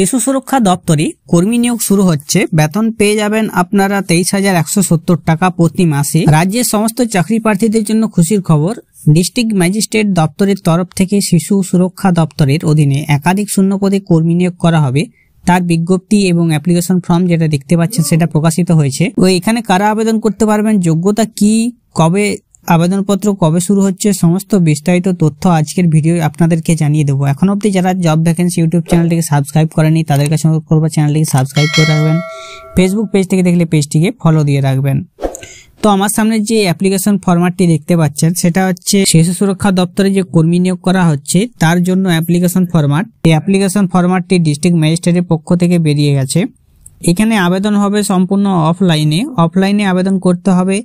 শিশু সুরক্ষা দপ্তরে কর্মী নিয়োগ শুরু হচ্ছে। বেতন পেয়ে যাবেন আপনারা 23,170 টাকা প্রতি মাসে। রাজ্যের সমস্ত চাকরি প্রার্থীদের জন্য খুশির খবর, ডিস্ট্রিক্ট ম্যাজিস্ট্রেট দপ্তরের তরফ থেকে শিশু সুরক্ষা দপ্তরের অধীনে একাধিক শূন্য পদে কর্মী নিয়োগ করা হবে। তার বিজ্ঞপ্তি এবং অ্যাপ্লিকেশন ফর্ম যেটা দেখতে পাচ্ছেন সেটা প্রকাশিত হয়েছে। তো এখানে কারা আবেদন করতে পারবেন, যোগ্যতা কি, কবে আবেদনপত্র কবে শুরু হচ্ছে, সমস্ত বিস্তারিত তথ্য আজকের ভিডিও আপনাদেরকে জানিয়ে দেবো। এখন অবধি যারা জব ভ্যাকেন্সি ইউটিউব চ্যানেলটিকে সাবস্ক্রাইব করেনি তাদের কাছে অনুরোধ করবো চ্যানেলটিকে সাবস্ক্রাইব করে রাখবেন। ফেসবুক পেজ থেকে দেখলে পেজটিকে ফলো দিয়ে রাখবেন। তো আমার সামনে যে অ্যাপ্লিকেশন ফরম্যাটটি দেখতে পাচ্ছেন সেটা হচ্ছে শিশু সুরক্ষা দপ্তরে যে কর্মী নিয়োগ করা হচ্ছে তার জন্য অ্যাপ্লিকেশন ফরম্যাট। এই অ্যাপ্লিকেশন ফরম্যাটটি ডিস্ট্রিক্ট ম্যাজিস্ট্রেটের পক্ষ থেকে বেরিয়ে গেছে। এখানে আবেদন হবে সম্পূর্ণ অফলাইনে আবেদন করতে হবে।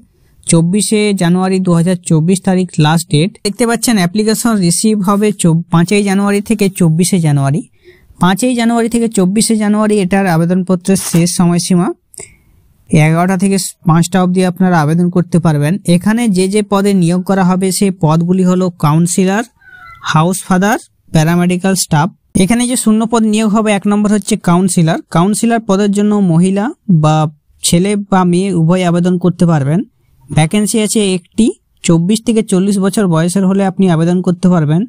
24শে জানুয়ারি 2024 তারিখ লাস্ট ডেট। দেখতে পাচ্ছেন অ্যাপ্লিকেশন রিসিভ হবে 5ই জানুয়ারি থেকে 24শে জানুয়ারি। 5ই জানুয়ারি থেকে 24শে জানুয়ারি এটার আবেদনপত্রের শেষ সময়সীমা। 11টা থেকে 5টা অবধি আপনারা আবেদন করতে পারবেন। এখানে যে পদে নিয়োগ করা হবে সেই পদগুলি হলো councillor, house father, paramedical staff. এখানে যে শূন্য পদ নিয়োগ হবে 1 নম্বর হচ্ছে কাউন্সিলর পদের জন্য মহিলা বা ছেলে বা মেয়ে উভয় আবেদন করতে পারবেন। ভ্যাকেন্সি আছে একটি। 24 থেকে 40 বছর বয়সের হলে আপনি আবেদন করতে পারবেন।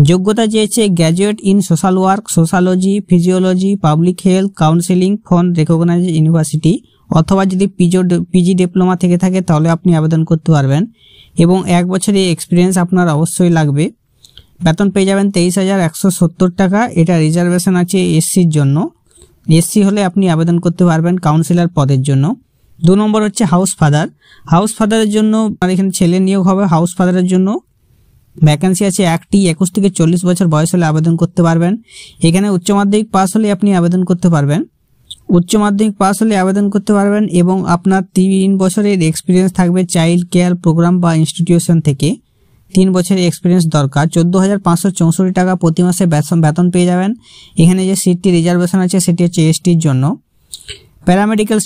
যোগ্যতা চেয়েছে graduate in social work, sociology, physiology, public health, counselling from recognized university, অথবা যদি পিজি ডিপ্লোমা থেকে থাকে তাহলে আপনি আবেদন করতে পারবেন। এবং 1 বছরের এক্সপিরিয়েন্স আপনার অবশ্যই লাগবে। বেতন পেয়ে যাবেন 23,170 টাকা। এটা রিজার্ভেশন আছে এসসির জন্য। এসসি হলে আপনি আবেদন করতে পারবেন কাউন্সিলর পদের জন্য। 2 নম্বর হচ্ছে হাউস ফাদারের জন্য, আর এখানে ছেলে নিয়োগ হবে। হাউস ফাদারের জন্য ভ্যাকেন্সি আছে একটি। 21 থেকে 40 বছর বয়স হলে আবেদন করতে পারবেন। এখানে উচ্চ মাধ্যমিক পাস হলে আপনি আবেদন করতে পারবেন। এবং আপনার 3 বছরের এক্সপিরিয়েন্স থাকবে চাইল্ড কেয়ার প্রোগ্রাম বা ইনস্টিটিউশন থেকে। 3 বছরের এক্সপিরিয়েন্স দরকার। 14,564 টাকা প্রতি মাসে বেতন পেয়ে যাবেন। এখানে যে সিটটি রিজার্ভেশন আছে সেটি হচ্ছে এসটির জন্য। প্যারামেডিক্যাল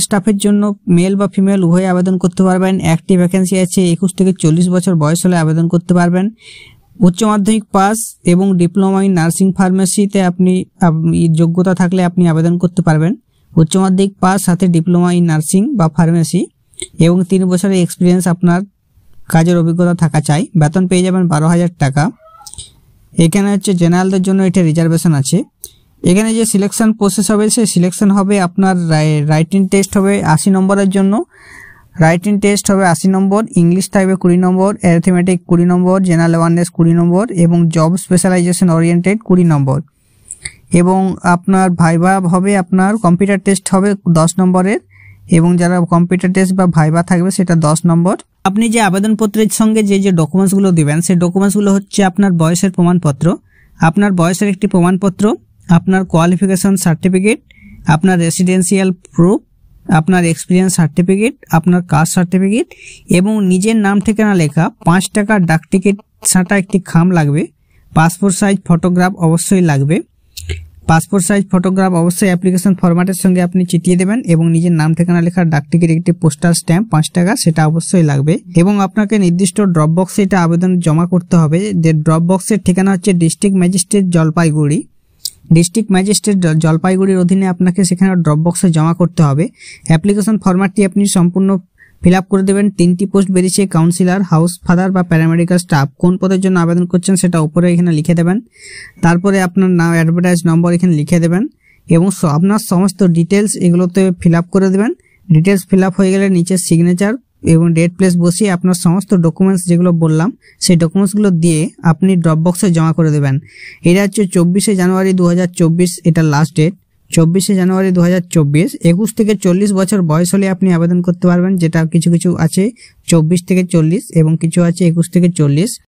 স্টাফের জন্য মেল বা ফিমেল উভয় আবেদন করতে পারবেন। একটি ভ্যাকেন্সি আছে। 21 থেকে 40 বছর বয়স হলে আবেদন করতে পারবেন। উচ্চ মাধ্যমিক পাস এবং ডিপ্লোমা ইন নার্সিং ফার্মেসিতে আপনি যোগ্যতা থাকলে আপনি আবেদন করতে পারবেন। উচ্চ মাধ্যমিক পাস সাথে ডিপ্লোমা ইন নার্সিং বা ফার্মেসি এবং 3 বছরের এক্সপিরিয়েন্স আপনার কাজের অভিজ্ঞতা থাকা চাই। বেতন পেয়ে যাবেন 12,000 টাকা। এখানে হচ্ছে জেনারেলদের জন্য এটা রিজার্ভেশন আছে। এখানে যে সিলেকশন প্রসেস হবে সেই সিলেকশন হবে আপনার রাইটিং টেস্ট হবে 80 নম্বরের জন্য। রাইটিং টেস্ট হবে 80 নম্বর, ইংলিশ থাকবে 20 নম্বর, অ্যারিথমেটিক 20 নম্বর, জেনারেল অ্যাওয়ারনেস 20 নম্বর এবং জব স্পেশালাইজেশন ওরিয়েন্টেড 20 নম্বর। এবং আপনার ভাইভা হবে, আপনার কম্পিউটার টেস্ট হবে 10 নম্বরের এবং যারা কম্পিউটার টেস্ট বা ভাইভা থাকবে সেটা 10 নম্বর। আপনি যে আবেদনপত্রের সঙ্গে যে ডকুমেন্টসগুলো দিবেন সেই ডকুমেন্টসগুলো হচ্ছে আপনার বয়সের প্রমাণপত্র, আপনার বয়সের একটি প্রমাণপত্র, আপনার কোয়ালিফিকেশন সার্টিফিকেট, আপনার রেসিডেন্সিয়াল প্রুফ, আপনার এক্সপিরিয়েন্স সার্টিফিকেট, আপনার কাস্ট সার্টিফিকেট এবং নিজের নাম ঠিকানা লেখা 5 টাকার ডাক টিকিট ছাঁটা একটি খাম লাগবে। পাসপোর্ট সাইজ ফটোগ্রাফ অবশ্যই লাগবে। পাসপোর্ট সাইজ ফটোগ্রাফ অবশ্যই অ্যাপ্লিকেশন ফরম্যাটের সঙ্গে আপনি চিটিয়ে দেবেন এবং নিজের নাম ঠিকানা লেখার ডাক টিকিট একটি পোস্টাল স্ট্যাম্প 5 টাকা সেটা অবশ্যই লাগবে। এবং আপনাকে নির্দিষ্ট ড্রপ বক্সে এটা আবেদন জমা করতে হবে। যে ড্রপ বক্সের ঠিকানা হচ্ছে ডিস্ট্রিক্ট ম্যাজিস্ট্রেট জলপাইগুড়ির অধীনে আপনাকে সেখানে ড্রপ বক্সে জমা করতে হবে। অ্যাপ্লিকেশন ফরম্যাটটি আপনি সম্পূর্ণ ফিল আপ করে দেবেন। 3টি পোস্ট বেরিয়েছে, কাউন্সিলর, হাউস ফাদার বা প্যারামেডিক্যাল স্টাফ। কোন পদের জন্য আবেদন করছেন সেটা উপরে এখানে লিখে দেবেন। তারপরে আপনার নাম, অ্যাডভার্টাইজ নম্বর এখানে লিখে দেবেন এবং আপনার সমস্ত ডিটেলস এগুলোতে ফিল আপ করে দেবেন। ডিটেলস ফিল আপ হয়ে গেলে নিচে সিগনেচার এবং ডেট প্লেস বসিয়ে আপনার সমস্ত ডকুমেন্টস যেগুলো বললাম সেই ডকুমেন্টসগুলো দিয়ে আপনি ড্রপ বক্সে জমা করে দেবেন। এটা হচ্ছে 24শে জানুয়ারি 2024 এটা লাস্ট ডেট। 24শে জানুয়ারি 2024। 21 থেকে 40 বছর বয়স হলে আপনি আবেদন করতে পারবেন, যেটা কিছু আছে 24 থেকে 40 এবং কিছু আছে 21 থেকে 40।